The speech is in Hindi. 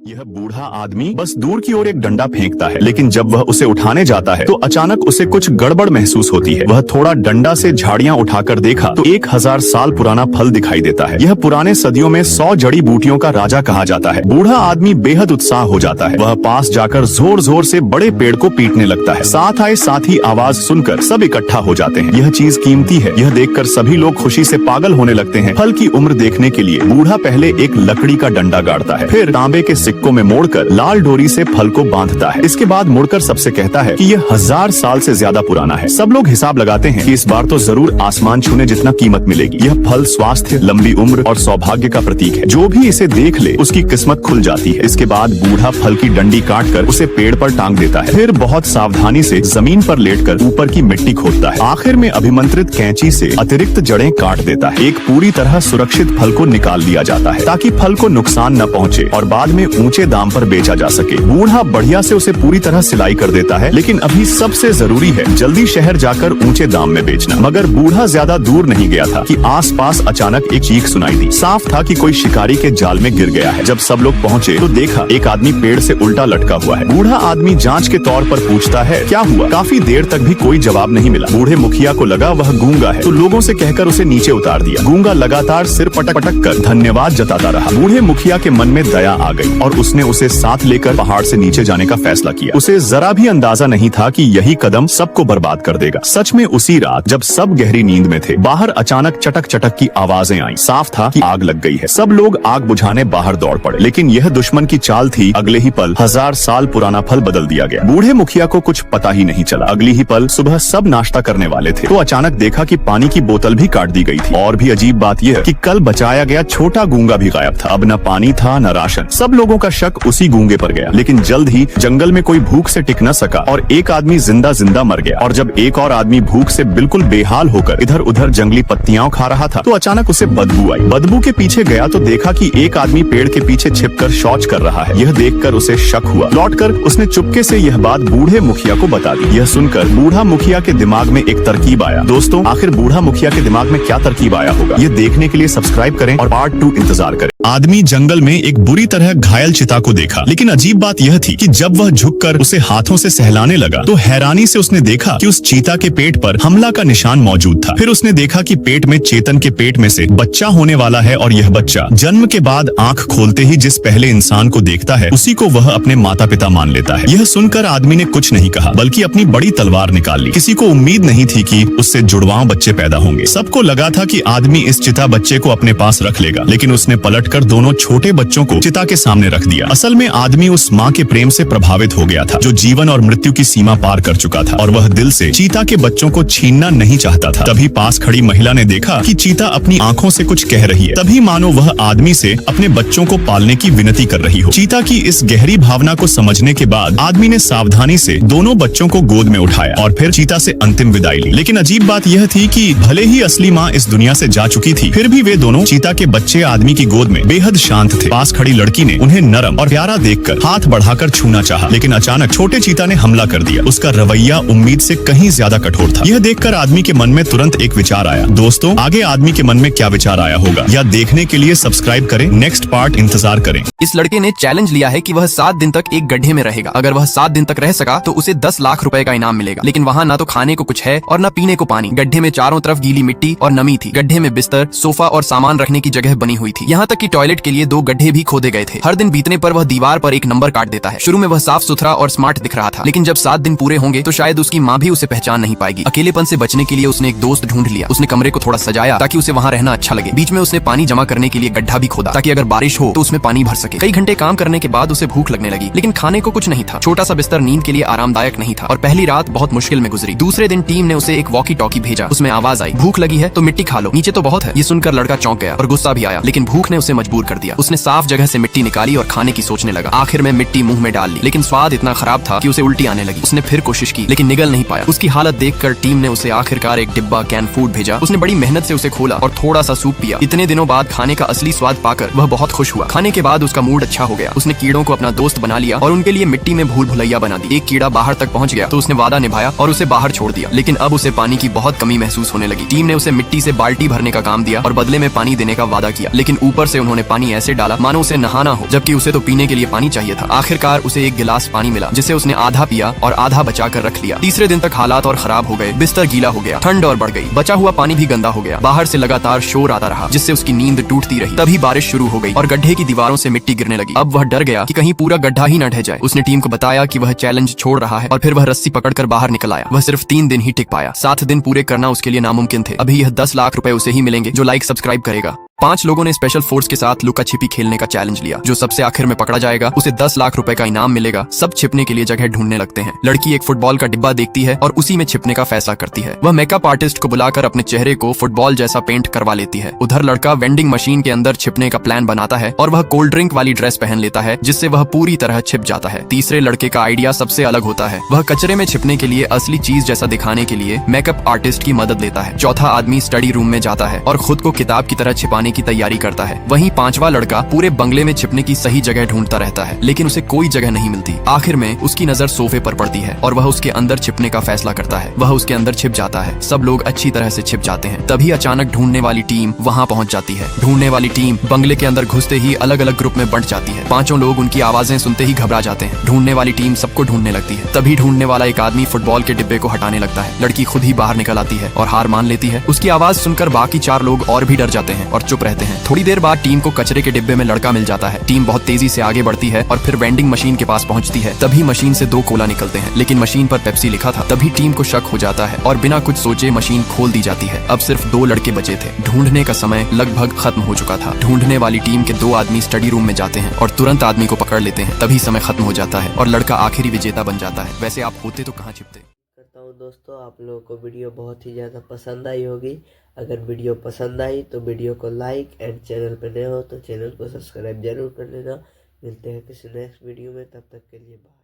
यह बूढ़ा आदमी बस दूर की ओर एक डंडा फेंकता है, लेकिन जब वह उसे उठाने जाता है तो अचानक उसे कुछ गड़बड़ महसूस होती है। वह थोड़ा डंडा से झाड़ियां उठाकर देखा तो 1000 साल पुराना फल दिखाई देता है। यह पुराने सदियों में 100 जड़ी बूटियों का राजा कहा जाता है। बूढ़ा आदमी बेहद उत्साह हो जाता है। वह पास जाकर जोर जोर से बड़े पेड़ को पीटने लगता है। साथ आए साथी आवाज सुनकर सब इकट्ठा हो जाते हैं। यह चीज कीमती है। यह देखकर सभी लोग खुशी से पागल होने लगते हैं। फल की उम्र देखने के लिए बूढ़ा पहले एक लकड़ी का डंडा गाड़ता है, फिर तांबे के सिक्कों में मोड़कर लाल डोरी से फल को बांधता है। इसके बाद मुड़कर सबसे कहता है कि यह 1000 साल से ज्यादा पुराना है। सब लोग हिसाब लगाते हैं कि इस बार तो जरूर आसमान छूने जितना कीमत मिलेगी। यह फल स्वास्थ्य, लंबी उम्र और सौभाग्य का प्रतीक है। जो भी इसे देख ले उसकी किस्मत खुल जाती है। इसके बाद बूढ़ा फल की डंडी काटकर उसे पेड़ पर टांग देता है, फिर बहुत सावधानी से जमीन पर लेटकर ऊपर की मिट्टी खोदता है। आखिर में अभिमंत्रित कैंची से अतिरिक्त जड़ें काट देता है। एक पूरी तरह सुरक्षित फल को निकाल लिया जाता है ताकि फल को नुकसान न पहुँचे और बाद में ऊंचे दाम पर बेचा जा सके। बूढ़ा बढ़िया से उसे पूरी तरह सिलाई कर देता है, लेकिन अभी सबसे जरूरी है जल्दी शहर जाकर ऊंचे दाम में बेचना। मगर बूढ़ा ज्यादा दूर नहीं गया था कि आसपास अचानक एक चीख सुनाई दी। साफ था कि कोई शिकारी के जाल में गिर गया है। जब सब लोग पहुँचे तो देखा एक आदमी पेड़ से उल्टा लटका हुआ है। बूढ़ा आदमी जांच के तौर पर पूछता है, क्या हुआ? काफी देर तक भी कोई जवाब नहीं मिला। बूढ़े मुखिया को लगा वह गूंगा है, तो लोगों से कहकर उसे नीचे उतार दिया। गूंगा लगातार सिर पटक पटक कर धन्यवाद जताता रहा। बूढ़े मुखिया के मन में दया आ गई और उसने उसे साथ लेकर पहाड़ से नीचे जाने का फैसला किया। उसे जरा भी अंदाजा नहीं था कि यही कदम सबको बर्बाद कर देगा। सच में उसी रात जब सब गहरी नींद में थे, बाहर अचानक चटक चटक की आवाजें आईं। साफ था कि आग लग गई है। सब लोग आग बुझाने बाहर दौड़ पड़े, लेकिन यह दुश्मन की चाल थी। अगले ही पल 1000 साल पुराना फल बदल दिया गया। बूढ़े मुखिया को कुछ पता ही नहीं चला। अगली ही पल सुबह सब नाश्ता करने वाले थे तो अचानक देखा कि पानी की बोतल भी काट दी गई थी। और भी अजीब बात यह कि कल बचाया गया छोटा गूंगा भी गायब था। अब न पानी था न राशन। सब लोगों का शक उसी गूंगे पर गया, लेकिन जल्द ही जंगल में कोई भूख से टिक न सका और एक आदमी जिंदा जिंदा मर गया। और जब एक और आदमी भूख से बिल्कुल बेहाल होकर इधर उधर जंगली पत्तियां खा रहा था तो अचानक उसे बदबू आई। बदबू के पीछे गया तो देखा कि एक आदमी पेड़ के पीछे छिपकर शौच कर रहा है। यह देखकर उसे शक हुआ। लौटकर उसने चुपके से यह बात बूढ़े मुखिया को बता दी। यह सुनकर बूढ़ा मुखिया के दिमाग में एक तरकीब आया। दोस्तों, आखिर बूढ़ा मुखिया के दिमाग में क्या तरकीब आया होगा, ये देखने के लिए सब्सक्राइब करें और पार्ट 2 इंतजार करें। आदमी जंगल में एक बुरी तरह घायल चिता को देखा, लेकिन अजीब बात यह थी कि जब वह झुककर उसे हाथों से सहलाने लगा तो हैरानी से उसने देखा कि उस चीता के पेट पर हमला का निशान मौजूद था। फिर उसने देखा कि पेट में चेतन के पेट में से बच्चा होने वाला है और यह बच्चा जन्म के बाद आंख खोलते ही जिस पहले इंसान को देखता है उसी को वह अपने माता पिता मान लेता है। यह सुनकर आदमी ने कुछ नहीं कहा, बल्कि अपनी बड़ी तलवार निकाल ली। किसी को उम्मीद नहीं थी कि उससे जुड़वां बच्चे पैदा होंगे। सबको लगा था कि आदमी इस चिता बच्चे को अपने पास रख लेगा, लेकिन उसने पलटकर दोनों छोटे बच्चों को चिता के सामने रख दिया। असल में आदमी उस माँ के प्रेम से प्रभावित हो गया था जो जीवन और मृत्यु की सीमा पार कर चुका था, और वह दिल से चीता के बच्चों को छीनना नहीं चाहता था। तभी पास खड़ी महिला ने देखा कि चीता अपनी आंखों से कुछ कह रही है। तभी मानो वह आदमी से अपने बच्चों को पालने की विनती कर रही हो। चीता की इस गहरी भावना को समझने के बाद आदमी ने सावधानी से दोनों बच्चों को गोद में उठाया और फिर चीता से अंतिम विदाई ली। लेकिन अजीब बात यह थी कि भले ही असली माँ इस दुनिया से जा चुकी थी, फिर भी वे दोनों चीता के बच्चे आदमी की गोद में बेहद शांत थे। पास खड़ी लड़की ने उन्हें नरम और प्यारा देखकर हाथ बढ़ाकर छूना चाहा, लेकिन अचानक छोटे चीता ने हमला कर दिया। उसका रवैया उम्मीद से कहीं ज्यादा कठोर था। यह देखकर आदमी के मन में तुरंत एक विचार आया। दोस्तों, आगे आदमी के मन में क्या विचार आया होगा, यह देखने के लिए सब्सक्राइब करें। नेक्स्ट पार्ट इंतजार करें। इस लड़के ने चैलेंज लिया है कि वह 7 दिन तक एक गड्ढे में रहेगा। अगर वह 7 दिन तक रह सका तो उसे 10 लाख रुपए का इनाम मिलेगा। लेकिन वहाँ ना तो खाने को कुछ है और न पीने को पानी। गड्ढे में चारों तरफ गीली मिट्टी और नमी थी। गड्ढे में बिस्तर, सोफा और सामान रखने की जगह बनी हुई थी। यहाँ तक कि टॉयलेट के लिए 2 गड्ढे भी खोदे गए थे। हर दिन बीतने पर वह दीवार पर एक नंबर काट देता है। शुरू में वह साफ सुथरा और स्मार्ट दिख रहा था, लेकिन जब 7 दिन पूरे होंगे तो शायद उसकी माँ भी उसे पहचान नहीं पाएगी। अकेलेपन से बचने के लिए उसने एक दोस्त ढूंढ लिया। उसने कमरे को थोड़ा सजाया ताकि उसे वहाँ रहना अच्छा लगे। बीच में उसने पानी जमा करने के लिए गड्ढा भी खोदा ताकि अगर बारिश हो तो उसमें पानी भर सके। कई घंटे काम करने के बाद उसे भूख लगने लगी, लेकिन खाने को कुछ नहीं था। छोटा सा बिस्तर नींद के लिए आरामदायक नहीं था और पहली रात बहुत मुश्किल में गुजरी। दूसरे दिन टीम ने उसे एक वॉकी टॉकी भेजा। उसमें आवाज आई, भूख लगी है तो मिट्टी खा लो, नीचे तो बहुत है। ये सुनकर लड़का चौंक गया और गुस्सा भी आया, लेकिन भूख ने उसे मजबूर कर दिया। उसने साफ जगह से मिट्टी निकाली और खाने की सोचने लगा। आखिर में मिट्टी मुंह में डाल ली, लेकिन स्वाद इतना खराब था कि उसे उल्टी आने लगी। उसने फिर कोशिश की, लेकिन निगल नहीं पाया। उसकी हालत देखकर टीम ने उसे आखिरकार एक डिब्बा कैन फूड भेजा। उसने बड़ी मेहनत से उसे खोला और थोड़ा सा सूप पिया। इतने दिनों बाद खाने का असली स्वाद पाकर वह बहुत खुश हुआ। खाने के बाद उसका मूड अच्छा हो गया। उसने कीड़ों को अपना दोस्त बना लिया और उनके लिए मिट्टी में भूल भुलैया बना दी। एक कीड़ा बाहर तक पहुंच गया तो उसने वादा निभाया और उसे बाहर छोड़ दिया, लेकिन अब उसे पानी की बहुत कमी महसूस होने लगी। टीम ने उसे मिट्टी से बाल्टी भरने का काम दिया और बदले में पानी देने का वादा किया, लेकिन ऊपर से उन्होंने उन्होंने पानी ऐसे डाला मानो उसे नहाना हो, जबकि उसे तो पीने के लिए पानी चाहिए था। आखिरकार उसे एक गिलास पानी मिला जिसे उसने आधा पिया और आधा बचा कर रख लिया। तीसरे दिन तक हालात और खराब हो गए। बिस्तर गीला हो गया, ठंड और बढ़ गई, बचा हुआ पानी भी गंदा हो गया। बाहर से लगातार शोर आता रहा जिससे उसकी नींद टूटती रही। तभी बारिश शुरू हो गई और गड्ढे की दीवारों से मिट्टी गिरने लगी। अब वह डर गया कि कहीं पूरा गड्ढा ही न ढह जाए। उसने टीम को बताया कि वह चैलेंज छोड़ रहा है और फिर वह रस्सी पकड़कर बाहर निकल आया। वह सिर्फ 3 दिन ही टिक पाया। 7 दिन पूरे करना उसके लिए नामुमकिन थे। अभी यह 10 लाख रुपए उसे ही मिलेंगे जो लाइक सब्सक्राइब करेगा। 5 लोगों ने स्पेशल फोर्स के साथ लुका छिपी खेलने का चैलेंज लिया। जो सबसे आखिर में पकड़ा जाएगा उसे 10 लाख रुपए का इनाम मिलेगा। सब छिपने के लिए जगह ढूंढने लगते हैं। लड़की एक फुटबॉल का डिब्बा देखती है और उसी में छिपने का फैसला करती है। वह मेकअप आर्टिस्ट को बुलाकर अपने चेहरे को फुटबॉल जैसा पेंट करवा लेती है। उधर लड़का वेंडिंग मशीन के अंदर छिपने का प्लान बनाता है और वह कोल्ड ड्रिंक वाली ड्रेस पहन लेता है जिससे वह पूरी तरह छिप जाता है। तीसरे लड़के का आइडिया सबसे अलग होता है। वह कचरे में छिपने के लिए असली चीज जैसा दिखाने के लिए मेकअप आर्टिस्ट की मदद लेता है। चौथा आदमी स्टडी रूम में जाता है और खुद को किताब की तरह छिपाने की तैयारी करता है। वहीं 5वां लड़का पूरे बंगले में छिपने की सही जगह ढूंढता रहता है, लेकिन उसे कोई जगह नहीं मिलती। आखिर में उसकी नजर सोफे पर पड़ती है और वह उसके अंदर छिपने का फैसला करता है। वह उसके अंदर छिप जाता है। सब लोग अच्छी तरह से छिप जाते हैं। तभी अचानक ढूंढने वाली टीम वहां पहुंच जाती है। ढूंढने वाली टीम बंगले के अंदर घुसते ही अलग अलग ग्रुप में बंट जाती है। 5 लोग उनकी आवाजें सुनते ही घबरा जाते हैं। ढूंढने वाली टीम सबको ढूंढने लगती है। तभी ढूंढने वाला एक आदमी फुटबॉल के डिब्बे को हटाने लगता है। लड़की खुद ही बाहर निकल आती है और हार मान लेती है। उसकी आवाज सुनकर बाकी 4 लोग और भी डर जाते हैं और चुप रहते हैं। थोड़ी देर बाद टीम को कचरे के डिब्बे में लड़का मिल जाता है। टीम बहुत तेजी से आगे बढ़ती है और फिर वेंडिंग मशीन के पास पहुंचती है। तभी मशीन से 2 कोला निकलते हैं, लेकिन मशीन पर पेप्सी लिखा था। तभी टीम को शक हो जाता है और बिना कुछ सोचे मशीन खोल दी जाती है। अब सिर्फ 2 लड़के बचे थे। ढूंढने का समय लगभग खत्म हो चुका था। ढूंढने वाली टीम के 2 आदमी स्टडी रूम में जाते हैं और तुरंत आदमी को पकड़ लेते हैं। तभी समय खत्म हो जाता है और लड़का आखिरी विजेता बन जाता है। वैसे आप होते तो कहाँ छिपते? करता हूँ दोस्तों, आप लोगों को वीडियो बहुत ही ज़्यादा पसंद आई होगी। अगर वीडियो पसंद आई तो वीडियो को लाइक एंड चैनल पर नए हो तो चैनल को सब्सक्राइब जरूर कर लेना। मिलते हैं किसी नेक्स्ट वीडियो में, तब तक के लिए बाय।